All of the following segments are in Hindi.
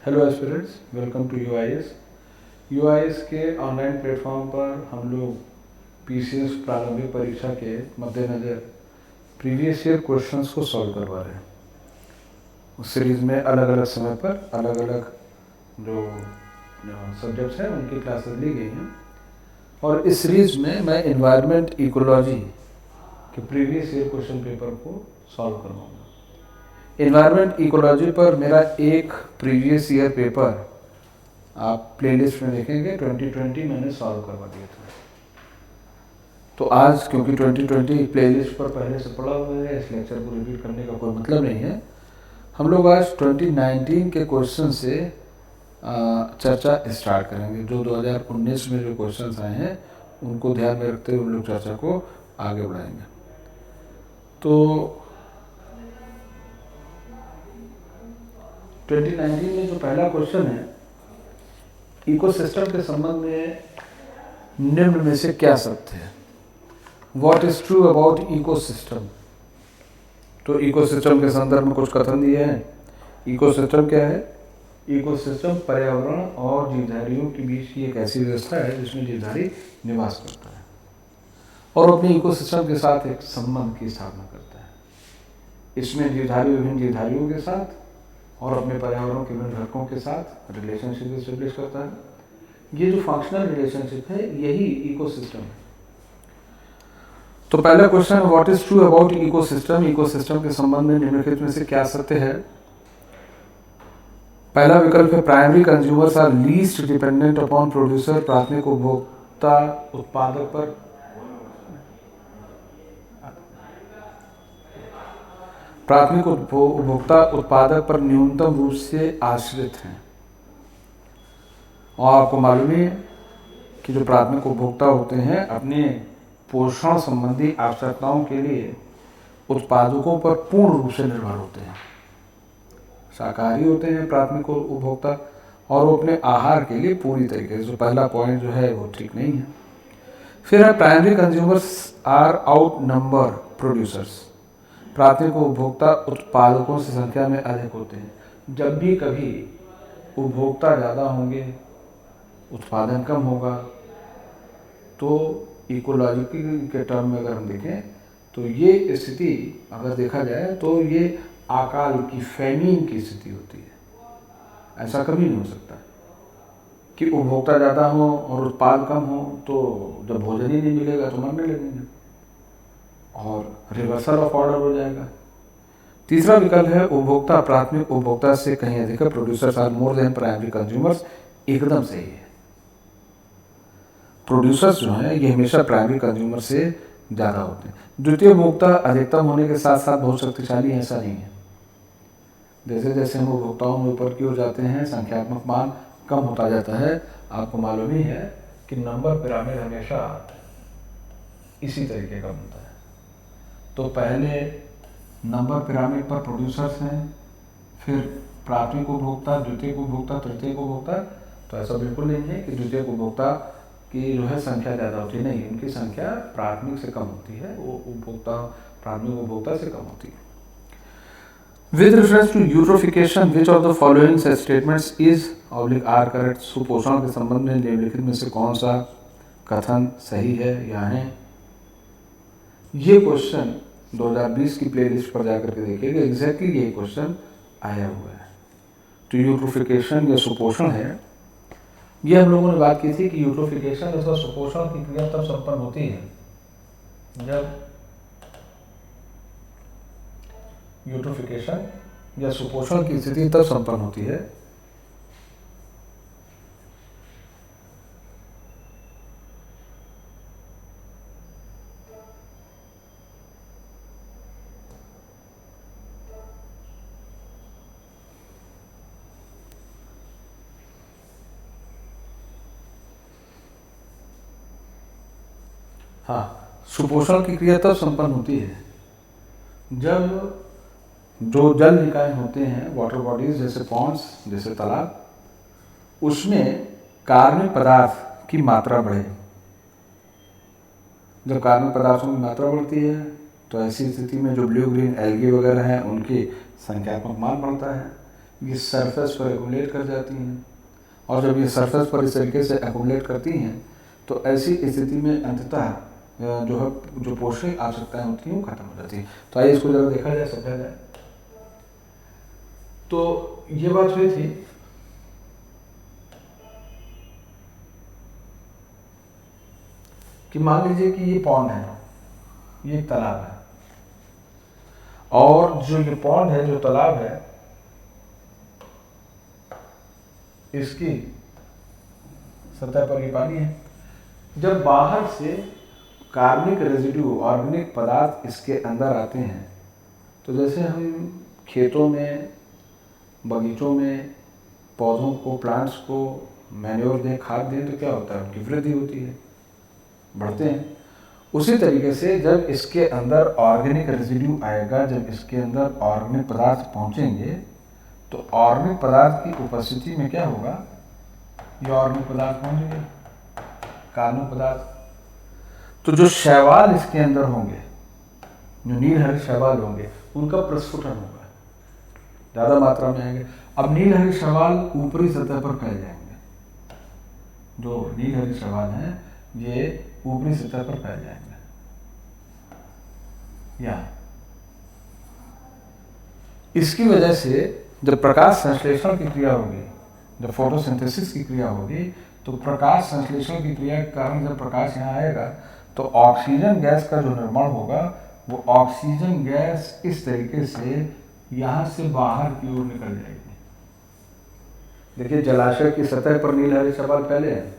हेलो एस्पिरेंट्स, वेलकम टू यूआईएस के ऑनलाइन प्लेटफॉर्म पर हम लोग पीसीएस प्रारंभिक परीक्षा के मद्देनज़र प्रीवियस ईयर क्वेश्चंस को सॉल्व करवा रहे हैं। उस सीरीज़ में अलग अलग समय पर अलग अलग जो सब्जेक्ट्स हैं उनकी क्लासेस ली गई हैं और इस सीरीज़ में मैं एनवायरनमेंट इकोलॉजी के प्रीवियस ईयर क्वेश्चन पेपर को सॉल्व करवाऊँगा। एनवायरनमेंट इकोलॉजी पर मेरा एक प्रीवियस ईयर पेपर आप प्लेलिस्ट में देखेंगे 2020 मैंने सॉल्व करवा दिया था। तो आज क्योंकि 2020 प्लेलिस्ट पर पहले से पड़ा हुआ है, इस लेक्चर को रिपीट करने का कोई मतलब नहीं है। हम लोग आज 2019 के क्वेश्चन से चर्चा स्टार्ट करेंगे। जो 2019 में जो क्वेश्चंस आए हैं उनको ध्यान में रखते हुए हम लोग चर्चा को आगे बढ़ाएंगे। तो 2019 में जो पहला क्वेश्चन है, इकोसिस्टम के संबंध में निम्न में से क्या सत्य है? What is true about ecosystem? तो इकोसिस्टम के संदर्भ में कुछ कथन दिए हैं। इकोसिस्टम क्या है? इकोसिस्टम पर्यावरण और जीवधारियों के बीच की एक ऐसी व्यवस्था है जिसमें जीवधारी निवास करता है और अपने इकोसिस्टम के साथ एक संबंध की स्थापना करता है। इसमें जीवधारी विभिन्न जीवधारियों के साथ और अपने पर्यावरण के विभिन्न घटकों के साथ रिलेशनशिप एस्टेब्लिश करता है। ये जो फंक्शनल रिलेशनशिप है यही इकोसिस्टम है। तो पहला question, what is true about ecosystem? Ecosystem के संबंध में निम्नलिखित में से क्या सत्य है? पहला विकल्प है primary consumers are least dependent upon producer. प्राथमिक उपभोक्ता उत्पादक पर प्राथमिक उपभोक्ता उत्पादक पर न्यूनतम रूप से आश्रित हैं। और आपको मालूम है कि जो प्राथमिक उपभोक्ता होते हैं अपने पोषण संबंधी आवश्यकताओं के लिए उत्पादकों पर पूर्ण रूप से निर्भर होते हैं। शाकाहारी होते हैं प्राथमिक उपभोक्ता और वो अपने आहार के लिए पूरी तरीके से, जो पहला पॉइंट जो है वो ठीक नहीं है। फिर है primary consumers are outnumber producers. प्राथमिक उपभोक्ता उत्पादकों से संख्या में अधिक होते हैं। जब भी कभी उपभोक्ता ज़्यादा होंगे, उत्पादन कम होगा, तो इकोलॉजिकल के टर्म में अगर हम देखें तो ये स्थिति अगर देखा जाए तो ये अकाल की, फैमीन की स्थिति होती है। ऐसा कभी नहीं हो सकता कि उपभोक्ता ज़्यादा हो और उत्पाद कम हो, तो जब भोजन ही नहीं मिलेगा तो मरने लगेंगे और रिवर्सल ऑफ ऑर्डर हो जाएगा। तीसरा विकल्प है उपभोक्ता प्राथमिक उपभोक्ता से कहीं अधिक है। Producers are more than primary consumers. एकदम सही है। प्रोड्यूसर्स जो हैं ये हमेशा प्राइमरी कंज्यूमर से ज़्यादा होते हैं। द्वितीय उपभोक्ता अधिकतम होने के साथ साथ बहुत शक्तिशाली, ऐसा नहीं है। जैसे जैसे हम उपभोक्ताओं में ऊपर की ओर जाते हैं संख्यात्मक मान कम होता जाता है। आपको मालूम ही है कि नंबर पिरामिड हमेशा इसी तरीके का बनता है। तो पहले नंबर पिरामिड पर प्रोड्यूसर्स हैं, फिर प्राथमिक उपभोक्ता, द्वितीय उपभोक्ता, तृतीय उपभोक्ता। तो ऐसा बिल्कुल नहीं है कि द्वितीय उपभोक्ता की जो है संख्या ज़्यादा होती है, नहीं, उनकी संख्या प्राथमिक से कम होती है, वो उपभोक्ता प्राथमिक उपभोक्ता से कम होती है। With reference to eutrophication which of the following statements is are correct? सुपोषण के संबंध में निम्नलिखित में से कौन सा कथन सही है या है? ये क्वेश्चन 2020 की प्लेलिस्ट पर जाकर के देखिएगा, एग्जैक्टली ये क्वेश्चन आया हुआ है। तो यूट्रोफिकेशन या सुपोषण है, ये हम लोगों ने बात की थी कि यूट्रोफिकेशन अथवा सुपोषण की क्रिया तब संपन्न होती है जब यूट्रोफिकेशन या सुपोषण की स्थिति तब संपन्न होती है सुपोषण की क्रिया तब संपन्न होती है जब जो जल निकाय होते हैं, वाटर बॉडीज जैसे पॉन्ड्स, जैसे तालाब, उसमें कार्बनिक पदार्थ की मात्रा बढ़े। जब कार्बनिक पदार्थों की मात्रा बढ़ती है तो ऐसी स्थिति में जो ब्लू ग्रीन एल्गी वगैरह हैं उनकी संख्यात्मक मान बढ़ता है। ये सरफेस पर एक्यूमुलेट कर जाती हैं, और जब ये सरफेस पर इस तरीके से एक्यूमुलेट करती हैं तो ऐसी स्थिति में अंततः जो पोषक आवश्यकताएं होती हैं वो खत्म हो जाती है। तो आइए इसको जरा देखा जाए, समझा जाए। तो ये बात हुई थी कि मान लीजिए कि ये पॉन्ड है, ये एक तालाब है, और जो ये पॉन्ड है, जो तालाब है, इसकी सतह पर ये पानी है। जब बाहर से कार्बनिक रेजिड्यू, ऑर्गेनिक पदार्थ इसके अंदर आते हैं, तो जैसे हम खेतों में, बगीचों में पौधों को, प्लांट्स को मैन्योर दें, खाद दें, तो क्या होता है, उनकी वृद्धि होती है, बढ़ते हैं। उसी तरीके से जब इसके अंदर ऑर्गेनिक रेजिड्यू आएगा, जब इसके अंदर ऑर्गेनिक पदार्थ पहुंचेंगे, तो ऑर्गेनिक पदार्थ की उपस्थिति में क्या होगा, ये ऑर्गेनिक पदार्थ पहुंचेंगे, कार्बनिक पदार्थ। तो जो शैवाल इसके अंदर होंगे, जो नील हरे शैवाल होंगे, उनका प्रस्फुटन होगा, ज़्यादा मात्रा में आएंगे। अब नील हरे शैवाल ऊपरी सतह पर फैल जाएंगे, जो नील हरे शैवाल हैं ये ऊपरी सतह पर फैल जाएंगे। या इसकी वजह से जब प्रकाश संश्लेषण की क्रिया होगी, जब फोटोसिंथेसिस की क्रिया होगी, तो प्रकाश संश्लेषण की क्रिया के कारण जब प्रकाश यहाँ आएगा तो ऑक्सीजन गैस का जो निर्माण होगा, वो ऑक्सीजन गैस इस तरीके से यहाँ से बाहर की ओर निकल जाएगी। देखिए जलाशय की सतह पर नील हरे शैवाल फैले हैं,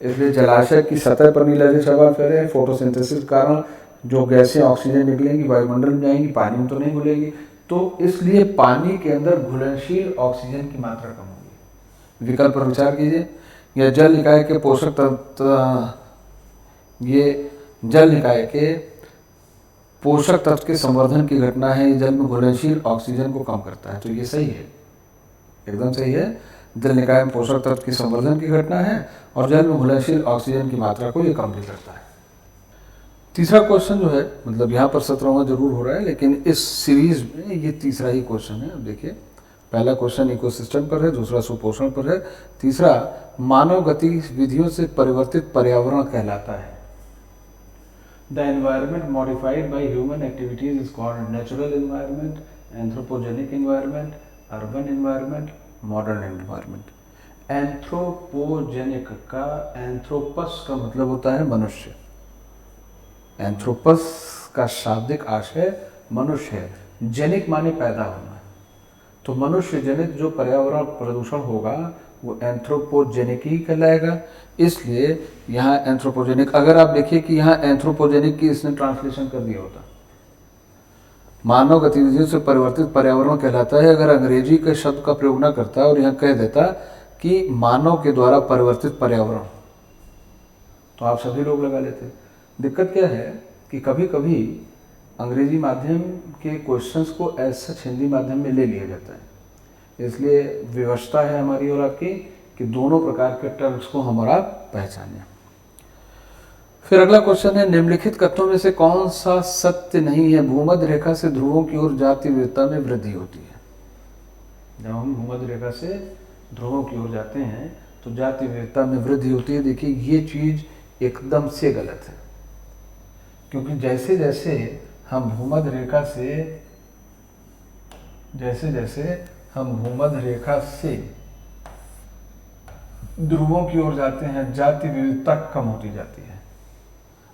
इसलिए जलाशय की सतह पर नील हरे शैवाल फैले हैं। फोटोसिंथेसिस के कारण जो गैसें ऑक्सीजन निकलेंगी, वायुमंडल में जाएंगी, पानी में तो नहीं घुलेंगी, तो इसलिए पानी के अंदर घुलनशील ऑक्सीजन की मात्रा कम होगी। विकल्प पर विचार कीजिए, यह जल निकाय के पोषक तत्व, ये जल निकाय के पोषक तत्व के संवर्धन की घटना है, ये जल में घुलनशील ऑक्सीजन को कम करता है। तो ये सही है, एकदम सही है। जल निकाय में पोषक तत्व के संवर्धन की घटना है और जल में घुलनशील ऑक्सीजन की मात्रा को ये कम भी करता है। तीसरा क्वेश्चन जो है, मतलब यहाँ पर 17वां जरूर हो रहा है, लेकिन इस सीरीज में ये तीसरा ही क्वेश्चन है। अब देखिए, पहला क्वेश्चन इकोसिस्टम पर है, दूसरा सुपोषण पर है, तीसरा मानव गतिविधियों से परिवर्तित पर्यावरण कहलाता है। The environment modified by human activities is called natural environment, anthropogenic environment, urban environment, modern environment. Anthropogenic का, एंथ्रोपस का मतलब होता है मनुष्य, एंथ्रोपस का शाब्दिक आशय मनुष्य है, जेनिक माने पैदा होना, तो मनुष्य जनित जो पर्यावरण प्रदूषण होगा वो एंथ्रोपोजेनिक ही कहलाएगा। इसलिए यहाँ एंथ्रोपोजेनिक, अगर आप देखिए कि यहाँ एंथ्रोपोजेनिक की इसने ट्रांसलेशन कर दिया होता, मानव गतिविधियों से परिवर्तित पर्यावरण कहलाता है, अगर अंग्रेजी के शब्द का प्रयोग न करता और यहाँ कह देता कि मानव के द्वारा परिवर्तित पर्यावरण, तो आप सभी लोग लगा लेते। दिक्कत क्या है कि कभी कभी अंग्रेजी माध्यम के क्वेश्चंस को ऐसा हिंदी माध्यम में ले लिया जाता है, इसलिए व्यवस्था है हमारी और आपकी कि दोनों प्रकार के टर्म्स को हम और आप पहचानें। फिर अगला क्वेश्चन है, निम्नलिखित कथनों में से कौन सा सत्य नहीं है। भूमध्य रेखा से ध्रुवों की ओर जाति विविधता में वृद्धि होती है। जब हम भूमध्य रेखा से ध्रुवों की ओर जाते हैं तो जाति विविधता में वृद्धि होती है। देखिए ये चीज एकदम से गलत है, क्योंकि जैसे जैसे हम भूमध्य रेखा से, जैसे जैसे हम भूमध्य रेखा से ध्रुवों की ओर जाते हैं, जाति विविधता कम होती जाती है,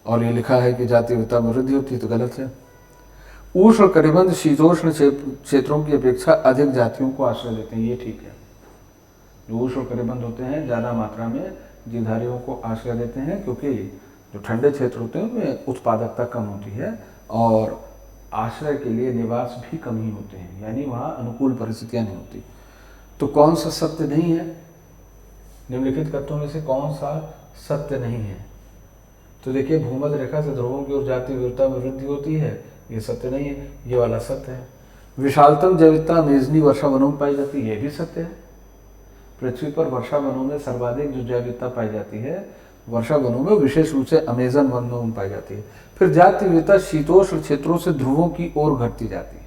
और ये लिखा है कि जाति विविधता में वृद्धि होती है, तो गलत है। उष्ण कटिबंध शीतोष्ण क्षेत्रों की अपेक्षा अधिक जातियों को आश्रय देते हैं, ये ठीक है। जो उष्ण कटिबंध होते हैं ज़्यादा मात्रा में जीवधारियों को आश्रय देते हैं, क्योंकि जो ठंडे क्षेत्र होते हैं उनमें उत्पादकता कम होती है और आश्रय के लिए निवास भी कम ही होते हैं, यानी वहाँ अनुकूल परिस्थितियाँ नहीं होती। तो कौन सा सत्य नहीं है, निम्नलिखित कथनों में से कौन सा सत्य नहीं है। तो देखिए भूमध्य रेखा से ध्रुवों की ओर जाति विविधता में वृद्धि होती है, ये सत्य नहीं है, ये वाला सत्य है। विशालतम जैविकता अमेजनी वर्षा वनों में पाई जाती है, ये भी सत्य है। पृथ्वी पर वर्षा वनों में सर्वाधिक जो जैविकता पाई जाती है वर्षा वनों में, विशेष रूप से अमेजन वनों में पाई जाती है। फिर जाति विविधता शीतोष्ण क्षेत्रों से ध्रुवों की ओर घटती जाती है,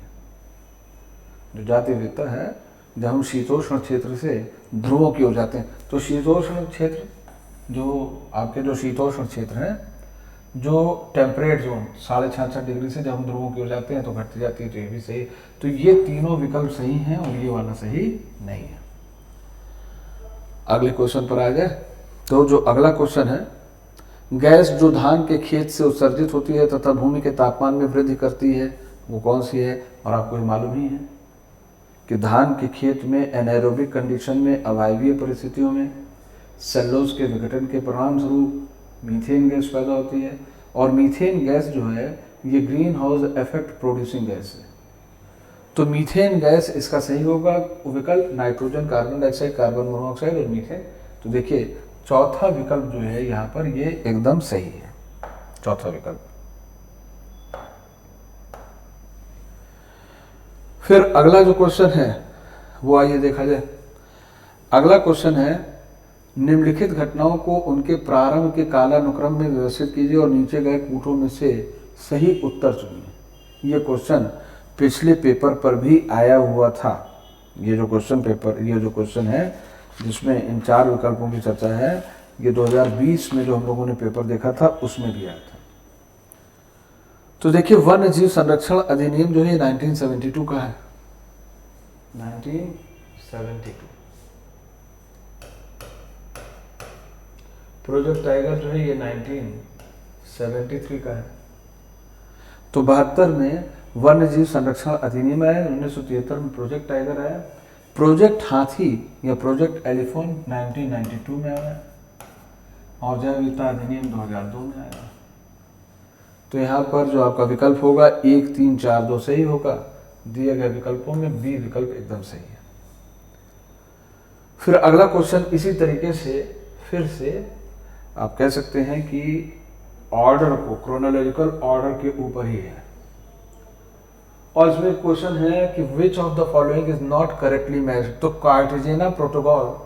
जो जाति विविधता है, जब हम शीतोष्ण क्षेत्र से ध्रुवों की ओर जाते हैं, तो शीतोष्ण क्षेत्र जो आपके जो शीतोष्ण क्षेत्र हैं, जो टेम्परेट जोन 66.5 डिग्री से जब हम ध्रुवों की ओर जाते हैं तो घटती जाती है, तो ये भी सही। तो ये तीनों विकल्प सही हैं और ये वाला सही नहीं है। अगले क्वेश्चन पर आ जाए, तो जो अगला क्वेश्चन है, गैस जो धान के खेत से उत्सर्जित होती है तथा भूमि के तापमान में वृद्धि करती है, वो कौन सी है? और आपको ये मालूम ही है कि धान के खेत में एनाएरोबिक कंडीशन में, अवायवीय परिस्थितियों में सेल्यूलोज के विघटन के परिणाम स्वरूप मीथेन गैस पैदा होती है। और मीथेन गैस जो है ये green house effect producing gas है। तो मीथेन गैस इसका सही होगा विकल्प, nitrogen, carbon dioxide, carbon monoxide और मीथेन। तो देखिए चौथा विकल्प जो है यहाँ पर ये एकदम सही है, चौथा विकल्प। फिर अगला जो क्वेश्चन है वो आइए देखा जाए। अगला क्वेश्चन है, निम्नलिखित घटनाओं को उनके प्रारंभ के कालानुक्रम में व्यवस्थित कीजिए और नीचे गए कूटों में से सही उत्तर चुनिए। ये क्वेश्चन पिछले पेपर पर भी आया हुआ था। ये जो क्वेश्चन है जिसमें इन 4 विकल्पों की चर्चा है, ये 2020 में जो हम लोगों ने पेपर देखा था उसमें भी आया था। तो देखिए वन्य जीव संरक्षण अधिनियम जो है 1972 का है, 1972। प्रोजेक्ट टाइगर जो है ये 1973 का है। तो 72 में वन्य जीव संरक्षण अधिनियम आया, 1973 में प्रोजेक्ट टाइगर आया, प्रोजेक्ट हाथी या प्रोजेक्ट एलिफेंट 1992 में आया और जैव विविधता अधिनियम 2002 में आया। तो यहाँ पर जो आपका विकल्प होगा 1, 3, 4, 2 सही होगा। दिए गए विकल्पों में बी विकल्प एकदम सही है। फिर अगला क्वेश्चन इसी तरीके से फिर से आप कह सकते हैं कि ऑर्डर को, क्रोनोलॉजिकल ऑर्डर के ऊपर ही है। और इसमें क्वेश्चन है कि विच of the following is not correctly matched. तो कार्टेजेना प्रोटोकॉल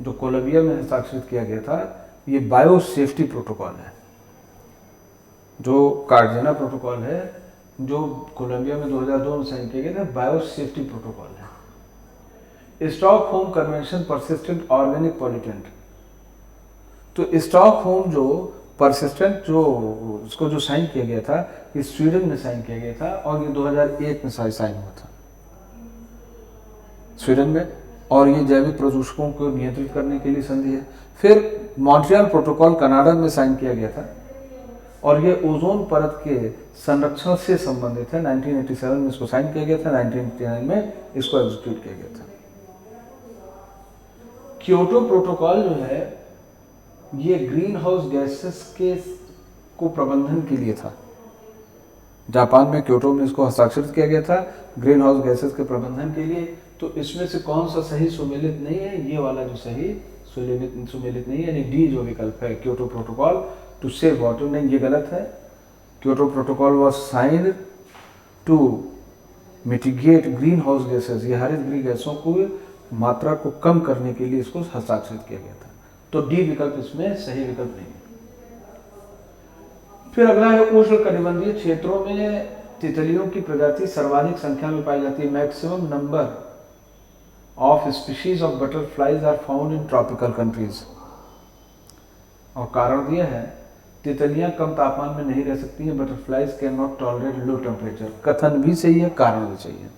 जो कोलंबिया में हस्ताक्षरित किया गया था, ये बायो सेफ्टी प्रोटोकॉल है। जो कार्टेजेना प्रोटोकॉल है जो कोलंबिया में 2002 में साइन किया गया था, बायो सेफ्टी प्रोटोकॉल है। Stockholm convention persistent organic pollutant, तो स्टॉकहोम जो परसिस्टेंट जो उसको जो साइन किया गया था, ये स्वीडन में साइन किया गया था और ये 2001 में साइन हुआ था स्वीडन में। और ये जैविक प्रदूषकों को नियंत्रित करने के लिए संधि है। फिर मॉन्ट्रियल प्रोटोकॉल कनाडा में साइन किया गया था और ये ओजोन परत के संरक्षण से संबंधित है। 1987 में इसको साइन किया गया था, 1989 में इसको एग्जीक्यूट किया गया था। क्योटो प्रोटोकॉल जो है ये ग्रीन हाउस गैसेस के को प्रबंधन के लिए था। जापान में क्योटो में इसको हस्ताक्षरित किया गया था ग्रीन हाउस गैसेस के प्रबंधन के लिए। तो इसमें से कौन सा सही सुमेलित नहीं है? ये वाला जो सही सुमेलित नहीं है, यानी डी जो विकल्प है, Kyoto protocol to save water, नहीं, ये गलत है। Kyoto protocol was signed to mitigate green house gases, ये हरित गृह गैसों को मात्रा को कम करने के लिए इसको हस्ताक्षरित किया गया था। तो डी विकल्प इसमें सही विकल्प नहीं है। फिर अगला है उष्णकटिबंधीय क्षेत्रों में तितलियों की प्रजाति सर्वाधिक संख्या में पाई जाती है। Maximum number of species of butterflies are found in tropical countries. और कारण दिया है तितलियां कम तापमान में नहीं रह सकती हैं, butterflies can not tolerate low temperature. कथन भी सही है, कारण भी सही है।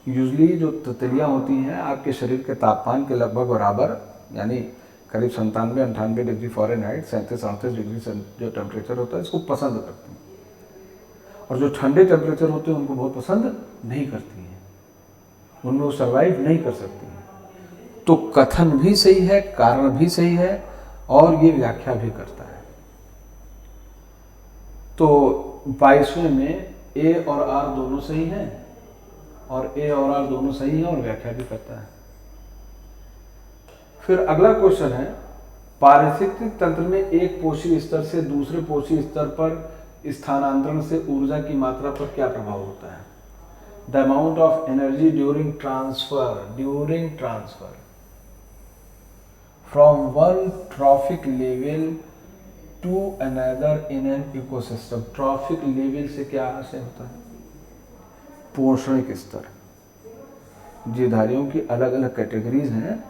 यूजली जो तितलियां होती हैं आपके शरीर के तापमान के लगभग बराबर, यानी करीब 97-98 डिग्री फ़ारेनहाइट, 37-38 डिग्री जो टेम्परेचर होता है, इसको पसंद करती हैं। और जो ठंडे टेम्परेचर होते हैं उनको बहुत पसंद नहीं करती हैं, उनमें वो सर्वाइव नहीं कर सकती हैं। तो कथन भी सही है, कारण भी सही है और ये व्याख्या भी करता है। तो 22वें में ए और आर दोनों सही हैं और ए और आर दोनों सही हैं और व्याख्या भी करता है। फिर अगला क्वेश्चन है, पारिस्थितिक तंत्र में एक पोषी स्तर से दूसरे पोषी स्तर पर स्थानांतरण से ऊर्जा की मात्रा पर क्या प्रभाव होता है? The amount of energy during transfer from one trophic level to another in an ecosystem. Trophic level से क्या आशय होता है? पोषणिक स्तर। जीवधारियों की अलग अलग कैटेगरीज हैं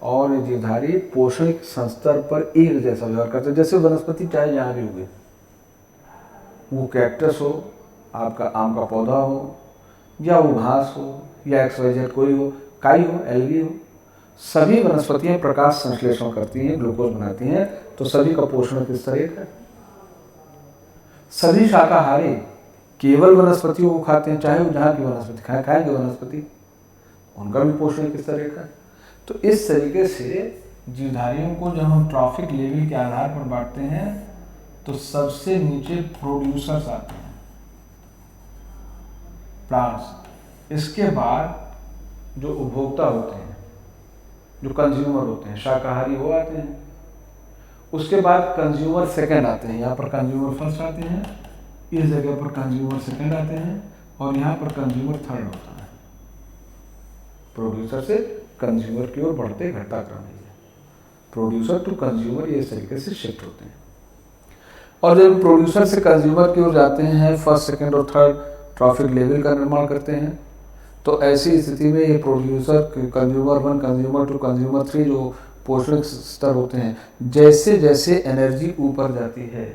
और ये जीवधारी पोषण स्तर पर एक जैसा व्यवहार करते हैं। जैसे वनस्पति चाहे जहाँ भी उगे, वो कैक्टस हो, आपका आम का पौधा हो, या वो घास हो, या XYZ कोई हो, काई हो, एल्गी हो, सभी वनस्पतियाँ प्रकाश संश्लेषण करती हैं, ग्लूकोज बनाती हैं, तो सभी का पोषण किस तरह है। सभी शाकाहारी केवल वनस्पतियों को खाते हैं, चाहे वो जहाँ की वनस्पति खाएंगे वनस्पति, उनका भी पोषण किस तरह का। तो इस तरीके से जीवधारियों को जब हम ट्रॉफिक लेवल के आधार पर बांटते हैं तो सबसे नीचे प्रोड्यूसर्स आते हैं, प्लांट्स। इसके बाद जो उपभोक्ता होते हैं, जो कंज्यूमर होते हैं, शाकाहारी वो आते हैं। उसके बाद कंज्यूमर सेकंड आते हैं, यहाँ पर कंज्यूमर फर्स्ट आते हैं, इस जगह पर कंज्यूमर सेकंड आते हैं, और यहाँ पर कंज्यूमर थर्ड होता है। प्रोड्यूसर से कंज्यूमर की ओर बढ़ते घटता क्रम है, प्रोड्यूसर टू कंज्यूमर, ये इस तरीके से शिफ्ट होते हैं। और जब प्रोड्यूसर से कंज्यूमर की ओर जाते हैं, फर्स्ट सेकंड और थर्ड ट्रॉफिक लेवल का निर्माण करते हैं, तो ऐसी स्थिति में ये प्रोड्यूसर कंज्यूमर 1, कंज्यूमर 2, कंज्यूमर 3 जो पोषण स्तर होते हैं, जैसे जैसे एनर्जी ऊपर जाती है,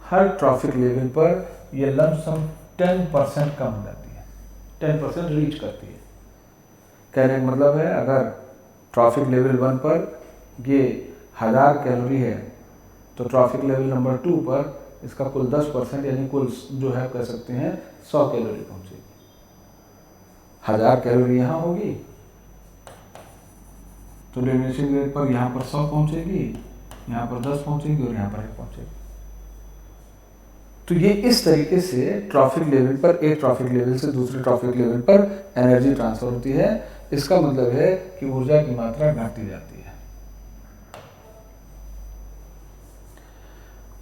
हर ट्रॉफिक लेवल पर ये लमसम 10% कम हो जाती है, 10% रीच करती है। कहने का मतलब है, अगर ट्रॉफिक लेवल 1 पर ये 1000 कैलोरी है, तो ट्रॉफिक लेवल नंबर 2 पर इसका कुल 10% यानी कुल जो है कह सकते हैं 100 कैलोरी पहुंचेगी। 1000 कैलोरी यहाँ होगी तो डिमिनिशिंग रेट पर यहाँ पर 100 पहुंचेगी, यहाँ पर 10 पहुंचेगी और यहाँ पर 1 पहुंचेगी। तो ये इस तरीके से ट्रॉफिक लेवल पर, एक ट्रॉफिक लेवल से दूसरे ट्रॉफिक लेवल पर एनर्जी ट्रांसफर होती है। इसका मतलब है कि ऊर्जा की मात्रा घटती जाती है।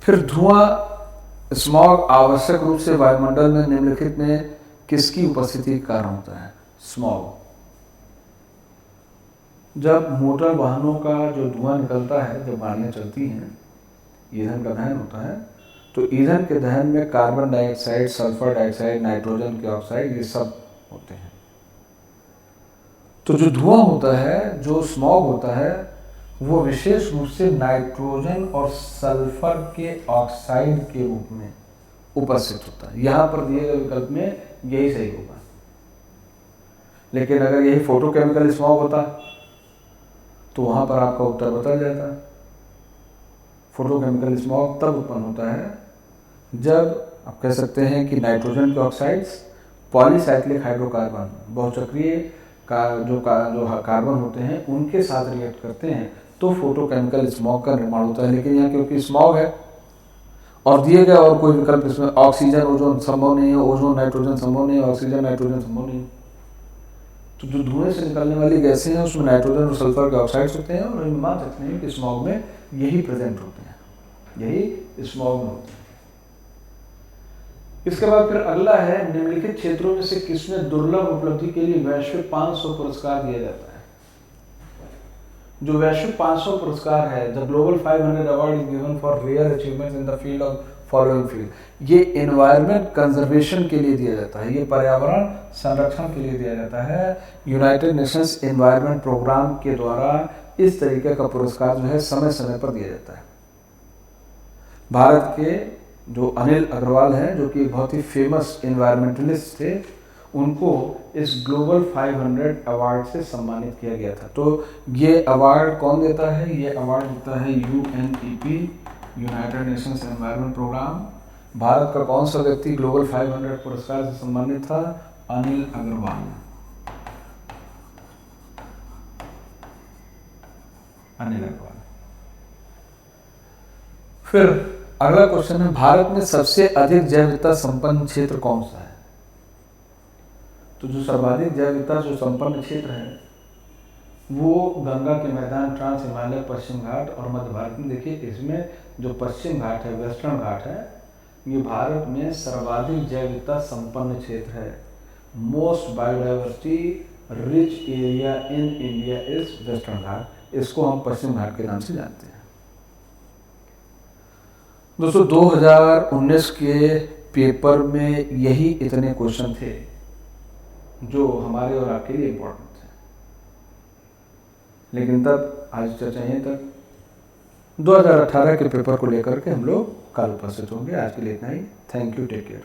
फिर धुआं, स्मॉग आवश्यक रूप से वायुमंडल में निम्नलिखित में किसकी उपस्थिति के कारण होता है। स्मॉग, जब मोटर वाहनों का जो धुआं निकलता है, जब गाड़ियाँ चलती हैं, ईंधन का दहन होता है, तो ईंधन के दहन में carbon dioxide, sulphur dioxide, nitrogen के ऑक्साइड, ये सब होते हैं। तो जो धुआं होता है, जो स्मॉग होता है, वो विशेष रूप से नाइट्रोजन और सल्फर के ऑक्साइड के रूप में उपस्थित होता है। यहाँ पर दिए गए विकल्प में यही सही होगा। लेकिन अगर यही फोटोकेमिकल स्मॉग होता तो वहाँ पर आपका उत्तर बदल जाता। फोटोकेमिकल स्मॉग तब उत्पन्न होता है जब आप कह सकते हैं कि नाइट्रोजन के ऑक्साइड्स, पॉलीसाइक्लिक हाइड्रोकार्बन, बहुचक्रीय का जो कार्बन होते हैं, उनके साथ रिएक्ट करते हैं तो फोटोकेमिकल स्मॉग का निर्माण होता है। लेकिन यहाँ क्योंकि स्मॉग है और दिए गए और कोई विकल्प इसमें ऑक्सीजन ओजोन संभव नहीं है, ओजोन नाइट्रोजन संभव नहीं है, ऑक्सीजन नाइट्रोजन संभव नहीं है, तो जो धुएं से निकलने वाली गैसें हैं उसमें नाइट्रोजन और सल्फर के ऑक्साइड्स होते हैं, और मान सकते हैं कि स्मॉग में यही प्रेजेंट होते हैं, यही स्मॉग में होते हैं। इसके बाद फिर अगला है, निम्नलिखित क्षेत्रों में से किसमें दुर्लभ उपलब्धि के लिए वैश्विक 500 पुरस्कार दिया जाता है। जो वैश्विक 500 पुरस्कार है, the global 500 award is given for rare achievements in the field of following field. ये एनवायरमेंट कंजर्वेशन के लिए दिया जाता है, ये पर्यावरण संरक्षण के लिए दिया जाता है। यूनाइटेड नेशंस एनवायरमेंट प्रोग्राम के द्वारा इस तरीके का पुरस्कार जो है समय समय पर दिया जाता है। भारत के जो अनिल अग्रवाल हैं, जो कि बहुत ही फेमस एनवायरमेंटलिस्ट थे, उनको इस ग्लोबल 500 अवार्ड से सम्मानित किया गया था। तो ये अवार्ड कौन देता है? ये अवार्ड देता है UNEP, united nations environment programme. Bharat का कौन सा व्यक्ति ग्लोबल 500 पुरस्कार से सम्मानित था? अनिल अग्रवाल। अनिल अग्रवाल। फिर अगला क्वेश्चन है, भारत में सबसे अधिक जैव विविधता संपन्न क्षेत्र कौन सा है? तो जो सर्वाधिक जैव विविधता जो संपन्न क्षेत्र है वो गंगा के मैदान, ट्रांस हिमालय, पश्चिम घाट और मध्य भारत में। देखिए इसमें जो पश्चिम घाट है, वेस्टर्न घाट है, ये भारत में सर्वाधिक जैव विविधता संपन्न क्षेत्र है। Most biodiversity rich area in India is western Ghat. इसको हम पश्चिम घाट के नाम से जानते हैं। दोस्तों 2019 के पेपर में यही इतने क्वेश्चन थे जो हमारे और आपके लिए इम्पोर्टेंट थे। लेकिन तब आज चर्चा यहीं तक। 2018 के पेपर को लेकर के हम लोग कल उपस्थित होंगे। आज के लिए इतना ही। Thank you, take care.